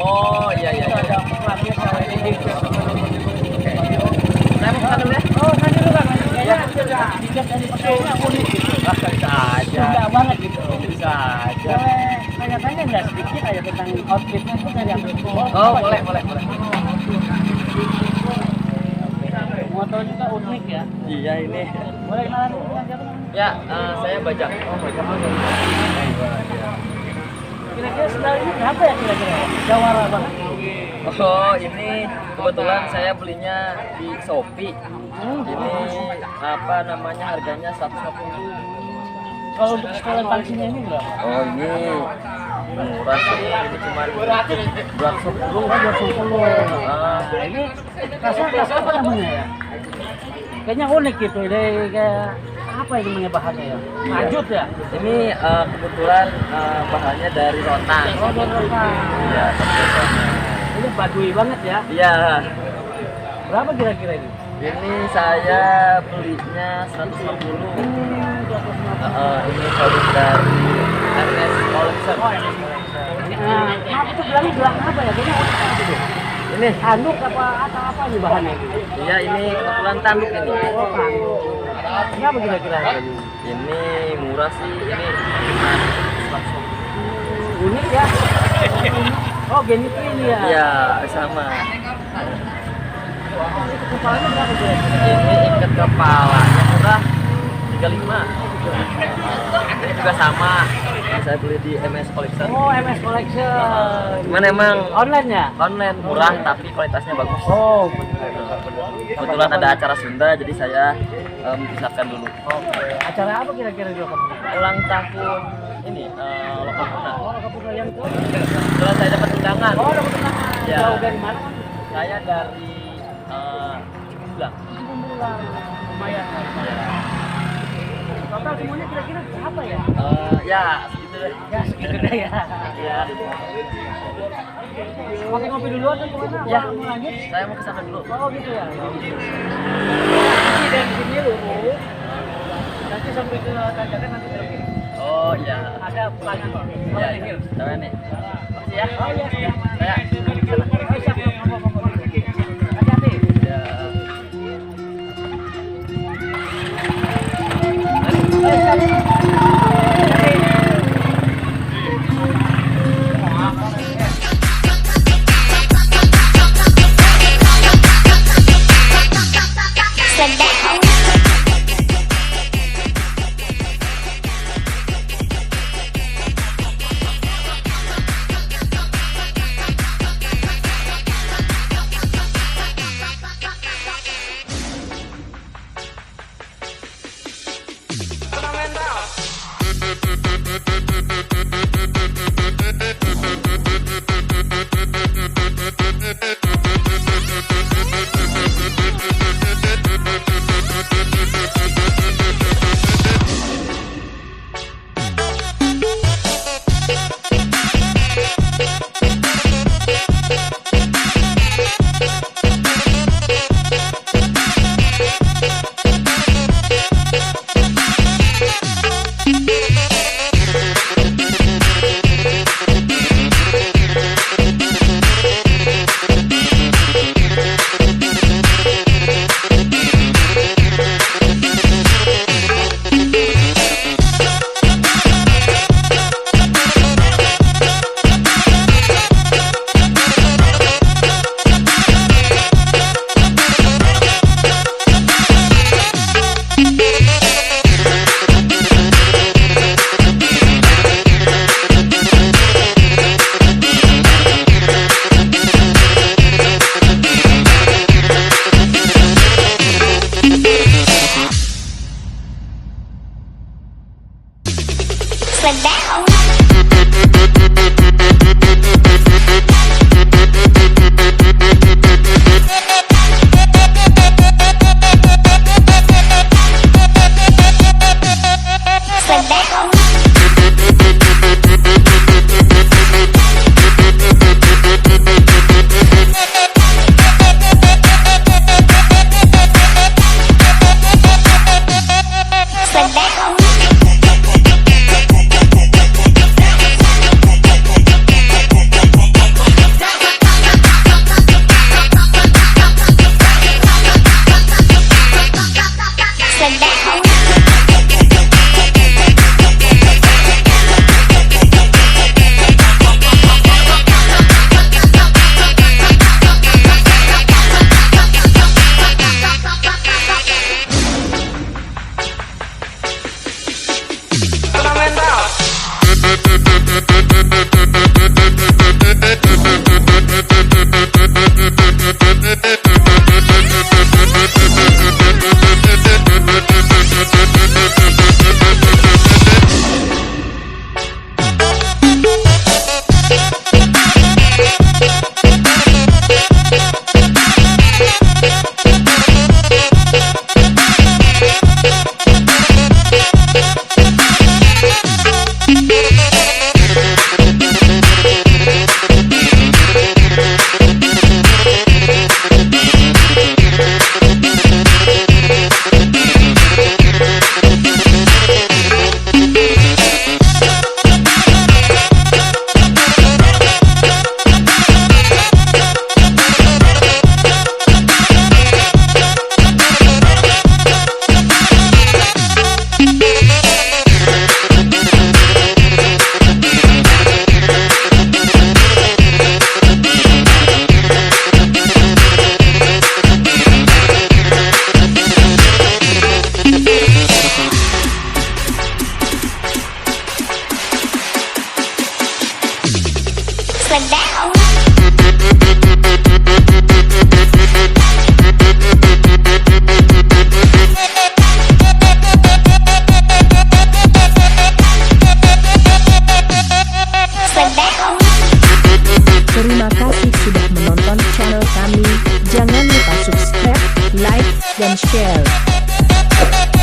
Oh iya iya. Ada pelatih saya ini. Oke. Saya mau kesana dulu ya. Oh, nanti dulu Bang. Kayaknya tiket yang dipakainya unik gitu. Bisa aja. Sunda banget gitu. Bisa aja. Boleh tanya-tanya nggak sedikit aja tentang outfitnya itu dari apa? Oh boleh boleh boleh. Moto juga unik ya. Iya ini. Boleh kenalan dulu Bang, siapa namanya? Ya saya Bajak. Oh, Bajak. Kira-kira sendal ini berapa ya kira-kira? Jawara banget. Oh ini kebetulan saya belinya di Shopee. Ini apa namanya harganya 150. Kalau untuk sekolah tangsinya ini berapa? Oh ini murah sih, ini cuma 210. Nah, ini rasa apa namanya ya? Kayaknya unik gitu, deh kayak apa ini namanya bahannya ya? Lanjut ya? Ini kebetulan bahannya dari rotan. Oh, berapa? Iya, Ini badui banget ya. iya. Berapa kira-kira ini? Ini saya belinya 150. Ini produk dari MS Collection. Oh, ini. Nah, apa tuh gelang apa ya? Kayaknya unik banget itu. Ini, Tanduk apa atau apa nih bahannya ini? iya ini kebetulan tanduk ini. Oh, tanduk. Berapa kira-kira harganya? Ini murah sih, ini cuma 150. Unik ya. Oh, genit ini ya. Iya, sama. Kepalanya berapa kira-kira? Ini ikat kepalanya murah 35. Ini juga sama. Saya beli di MS Collection. Oh, MS Collection. Cuman emang Online ya? online murah tapi kualitasnya bagus. Oh, Kebetulan ada acara Sunda jadi saya pisahkan dulu. oke. Acara apa kira-kira di Lokapuna? Ulang tahun ini Lokapuna. Oh, Lokapuna yang itu? Kebetulan saya dapat undangan. Oh, dapat undangan. Ya. Jauh dari mana? Saya dari Cibulang. Cibulang. Lumayan. Total semuanya kira-kira berapa ya? Ya segitu deh. Ya, segitu deh ya. Ya. Pakai ngopi dulu atau gimana? Ya. Apa mau lanjut? Saya mau kesana dulu. Oh, gitu ya. Ini dari sini lurus. Nanti sampai ke tanjakan nanti belok kiri. Oh iya. Ada pelangi. Ya, ya. Tahu nih. Makasih ya. Oh iya, siap. Saya duduk di sana. Oh, siap. Ngomong-ngomong. Hati-hati. Ya. like, dan share.